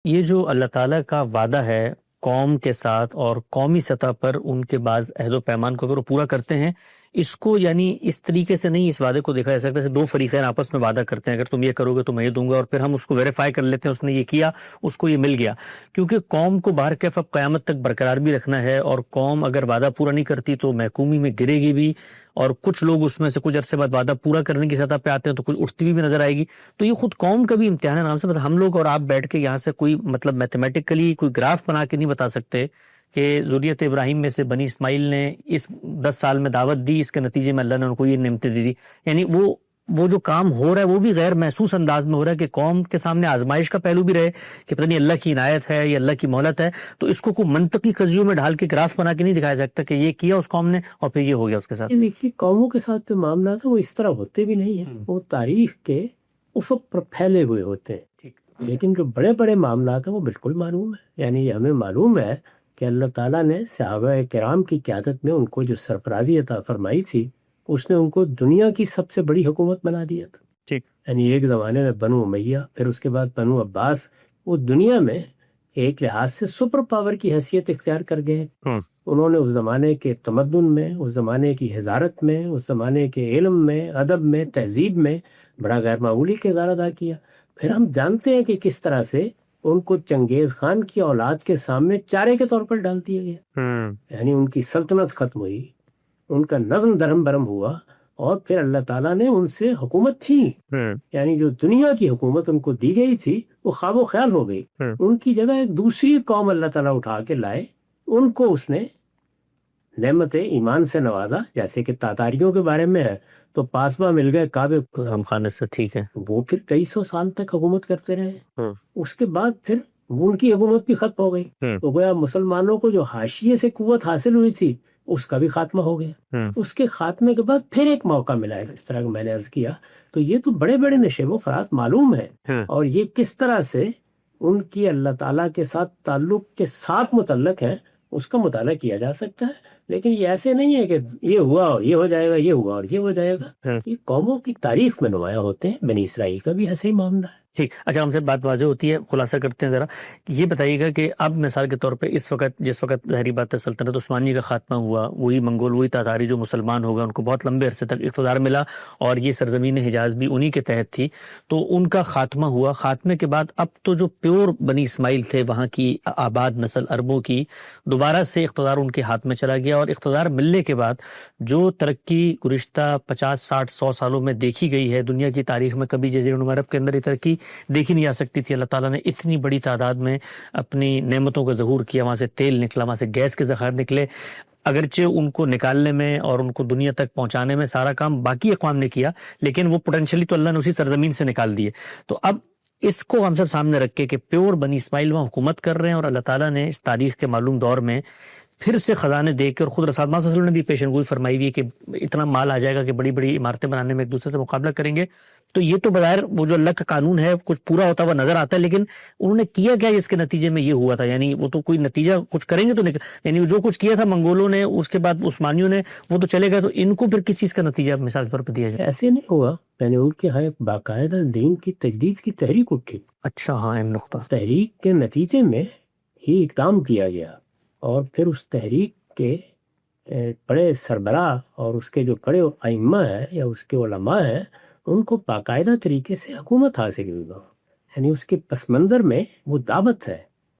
یہ جو اللہ تعالیٰ کا وعدہ ہے قوم کے ساتھ اور قومی سطح پر ان کے بعض عہد و پیمان کو اگر وہ پورا کرتے ہیں، اس کو یعنی اس طریقے سے نہیں اس وعدے کو دیکھا جا سکتا جیسے دو فریقین آپس میں وعدہ کرتے ہیں اگر تم یہ کرو گے تو میں یہ دوں گا، اور پھر ہم اس کو ویریفائی کر لیتے ہیں اس نے یہ کیا اس کو یہ مل گیا، کیونکہ قوم کو باہر کیف اب قیامت تک برقرار بھی رکھنا ہے، اور قوم اگر وعدہ پورا نہیں کرتی تو محکومی میں گرے گی بھی، اور کچھ لوگ اس میں سے کچھ عرصے بعد وعدہ پورا کرنے کی سطح پہ آتے ہیں تو کچھ اٹھتی بھی نظر آئے گی۔ تو یہ خود قوم کا بھی امتحان ہے نام سے، مطلب ہم لوگ اور آپ بیٹھ کے یہاں سے کوئی مطلب میتھمیٹیکلی کوئی گراف بنا کے نہیں بتا سکتے کہ ذریت ابراہیم میں سے بنی اسماعیل نے اس 10 سال میں دعوت دی، اس کے نتیجے میں اللہ نے ان کو یہ نعمتیں دی، یعنی وہ جو کام ہو رہا ہے وہ بھی غیر محسوس انداز میں ہو رہا ہے کہ قوم کے سامنے آزمائش کا پہلو بھی رہے کہ پتہ نہیں اللہ کی عنایت ہے یا اللہ کی مہلت ہے، تو اس کو کوئی منطقی قضیوں میں ڈھال کے گراف بنا کے نہیں دکھایا جا سکتا کہ یہ کیا اس قوم نے اور پھر یہ ہو گیا اس کے ساتھ۔ دیکھیے قوموں کے ساتھ جو معاملات ہیں وہ اس طرح ہوتے بھی نہیں ہیں، وہ تاریخ کے افق پر پھیلے ہوئے ہوتے ہیں، لیکن جو بڑے بڑے معاملات ہیں وہ بالکل معلوم ہے، یعنی ہمیں معلوم ہے کہ اللہ تعالیٰ نے صحابہ کرام کی قیادت میں ان کو جو سرفرازی عطا فرمائی تھی اس نے ان کو دنیا کی سب سے بڑی حکومت بنا دیا تھا۔ ٹھیک، یعنی ایک زمانے میں بنو امیہ، پھر اس کے بعد بنو عباس، وہ دنیا میں ایک لحاظ سے سپر پاور کی حیثیت اختیار کر گئے۔ انہوں نے اس زمانے کے تمدن میں، اس زمانے کی حضارت میں، اس زمانے کے علم میں، ادب میں، تہذیب میں بڑا غیر معمولی کردار ادا کیا۔ پھر ہم جانتے ہیں کہ کس طرح سے ان کو چنگیز خان کی اولاد کے سامنے چارے کے طور پر ڈال دیا گیا، یعنی ان کی سلطنت ختم ہوئی، ان کا نظم درہم برہم ہوا، اور پھر اللہ تعالیٰ نے ان سے حکومت چھینی، یعنی جو دنیا کی حکومت ان کو دی گئی تھی وہ خواب و خیال ہو گئی، ان کی جگہ ایک دوسری قوم اللہ تعالیٰ اٹھا کے لائے، ان کو اس نے نعمت ایمان سے نوازا، جیسے کہ تاتاریوں کے بارے میں ہے تو پاسباں مل گئے کعبے خانے سے، ٹھیک ہے، وہ پھر 2300 سال تک حکومت کرتے رہے، اس کے بعد پھر ان کی حکومت بھی ختم ہو گئی، تو گویا مسلمانوں کو جو حاشیے سے قوت حاصل ہوئی تھی اس کا بھی خاتمہ ہو گیا۔ اس کے خاتمے کے بعد پھر ایک موقع ملا ہے، اس طرح میں نے عرض کیا، تو یہ تو بڑے بڑے نشیب و فراز معلوم ہے، اور یہ کس طرح سے ان کی اللہ تعالیٰ کے ساتھ تعلق کے ساتھ متعلق ہیں اس کا مطالعہ کیا جا سکتا ہے، لیکن یہ ایسے نہیں ہے کہ یہ ہوا اور یہ ہو جائے گا، یہ ہوا اور یہ ہو جائے گا، یہ قوموں کی تاریخ میں نمایاں ہوتے ہیں۔ بنی اسرائیل کا بھی ایسا ہی معاملہ ہے۔ ٹھیک، اچھا ہم سے بات واضح ہوتی ہے، خلاصہ کرتے ہیں ذرا، یہ بتائیے گا کہ اب مثال کے طور پہ اس وقت جس وقت ظاہری بات ہے سلطنت عثمانی کا خاتمہ ہوا، وہی منگول وہی تاتاری جو مسلمان ہو گئے، ان کو بہت لمبے عرصے تک اقتدار ملا اور یہ سرزمین حجاز بھی انہی کے تحت تھی، تو ان کا خاتمہ ہوا، خاتمے کے بعد اب تو جو پیور بنی اسماعیل تھے وہاں کی آباد نسل عربوں کی، دوبارہ سے اقتدار ان کے ہاتھ میں چلا گیا، اور اقتدار ملنے کے بعد جو ترقی گزشتہ 50 60 100 سالوں میں دیکھی گئی ہے دنیا کی تاریخ میں، کبھی جزیرہ نما عرب کے اندر یہ ترقی دیکھی نہیں جا سکتی تھی۔ اللہ تعالیٰ نے اتنی بڑی تعداد میں اپنی نعمتوں کا ظہور کیا، وہاں سے تیل نکلا، وہاں سے گیس کے ذخائر نکلے، اگرچہ ان کو نکالنے میں اور ان کو دنیا تک پہنچانے میں سارا کام باقی اقوام نے کیا، لیکن وہ پوٹینشلی تو اللہ نے اسی سرزمین سے نکال دیے۔ تو اب اس کو ہم سب سامنے رکھ کے کہ پیور بنی اسماعیل وہاں حکومت کر رہے ہیں، اور اللہ تعالیٰ نے اس تاریخ کے معلوم دور میں پھر سے خزانے دے کے، اور خود رسول اللہ صلی اللہ علیہ وسلم نے بھی پیشن گوئی فرمائی ہوئی ہے کہ اتنا مال آ جائے گا کہ بڑی بڑی عمارتیں بنانے میں ایک دوسرے سے مقابلہ کریں گے، تو یہ تو بظاہر وہ جو اللہ کا قانون ہے کچھ پورا ہوتا ہوا نظر آتا ہے، لیکن انہوں نے کیا کیا اس کے نتیجے میں یہ ہوا تھا، یعنی وہ تو کوئی نتیجہ کچھ کریں گے تو یعنی جو کچھ کیا تھا منگولوں نے، اس کے بعد عثمانیوں نے، وہ تو چلے گئے، تو ان کو پھر کس چیز کا نتیجہ مثال کے طور پہ دیا جائے؟ ایسے نہیں ہوا، میں نے ان کے ہاں ایک باقاعدہ دین کی تجدید کی تحریک اٹھی۔ اچھا، ہاں، اہم نقطہ۔ تحریک کے نتیجے میں ہی اقدام کیا گیا، اور پھر اس تحریک کے بڑے سربراہ اور اس کے جو بڑے ائمہ ہیں یا اس کے علماء ہیں، ان کو باقاعدہ طریقے سے حکومت حاصل ہوئی، یعنی اس کے پس منظر میں وہ دعوت ہے